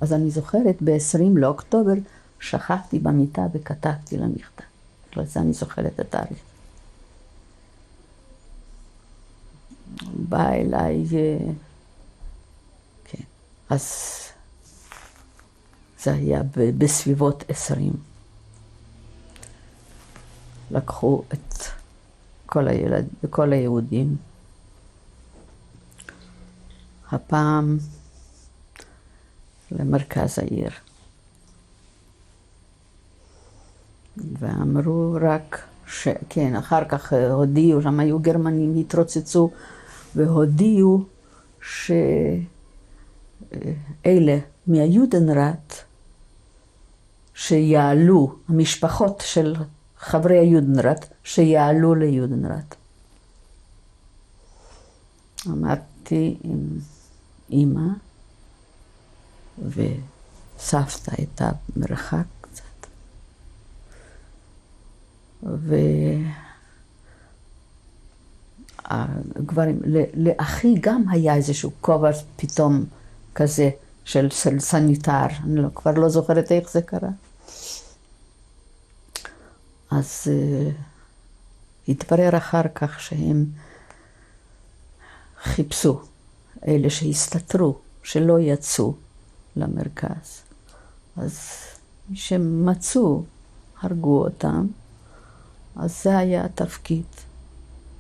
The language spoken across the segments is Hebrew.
אז אני זוכרת, ב-20 לאוקטובר, שכבתי במיטה וכתבתי לה מכתב. בגלל זה אני זוכרת את התאריך. בא אליי, כן, אז זה היה בסביבות 20. לקחו את כל היהודים. הפעם למרכז העיר. ואמרו רק כן, אחר כך הודיעו, שם היו גרמנים, התרוצצו והודיעו שאלה מהיודנראט שיעלו, המשפחות של חברי היודנראט שיעלו ליודנראט. אמרתי עם אמא וסבתא הייתה מרחק קצת. והגברים, לאחי גם היה איזשהו כובע פתאום כזה של סניטר, אני כבר לא זוכרת איך זה קרה. אז התברר אחר כך שהם חיפשו, אלה שהסתתרו, שלא יצאו למרכז. אז שמצאו, הרגו אותם, אז זה היה התפקיד.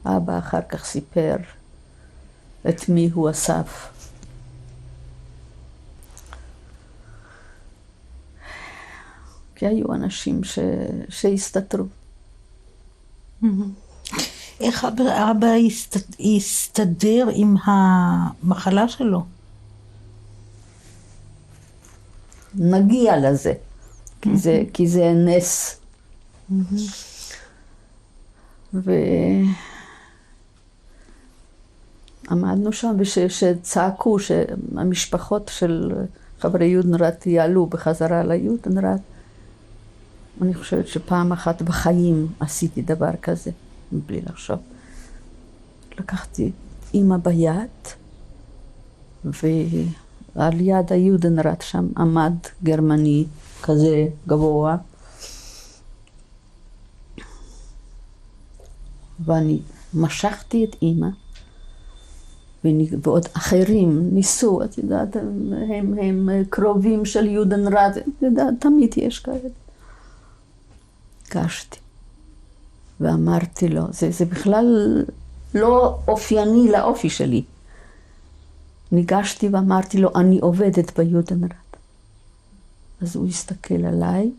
אבא אחר כך סיפר את מי הוא אסף. כי היו אנשים שהסתתרו. איך אבא הסתדר עם המחלה שלו? נגיע לזה, כי זה נס. ועמדנו שם ושצעקו שהמשפחות של חברי יודנראט יעלו בחזרה ליודנראט. אני חושבת שפעם אחת בחיים עשיתי דבר כזה, מבלי לחשוב. לקחתי אמא ביד, ועל יד היודנראט שם עמד גרמני כזה גבוה. ואני משכתי את אמא, ועוד אחרים ניסו, את יודעת, הם קרובים של יודנראט, את יודעת, תמיד יש כאלה. גשתי, ואמרתי לו, זה בכלל לא אופייני לאופי שלי. ניגשתי ואמרתי לו, אני עובדת ביודנראט. אז הוא הסתכל עליי,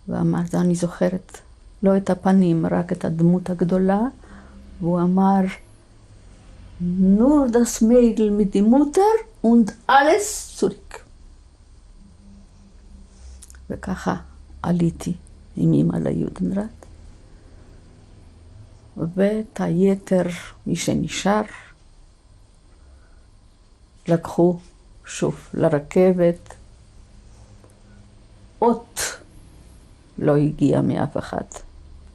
ואמרתי, אני זוכרת, לא את הפנים, רק את הדמות הגדולה, והוא אמר, nur das Mädel mit die Mutter und alles zurück. וככה עליתי עם אמא ליודנראט, ואת היתר, מי שנשאר, לקחו שוב לרכבת. אות לא הגיע מאף אחד.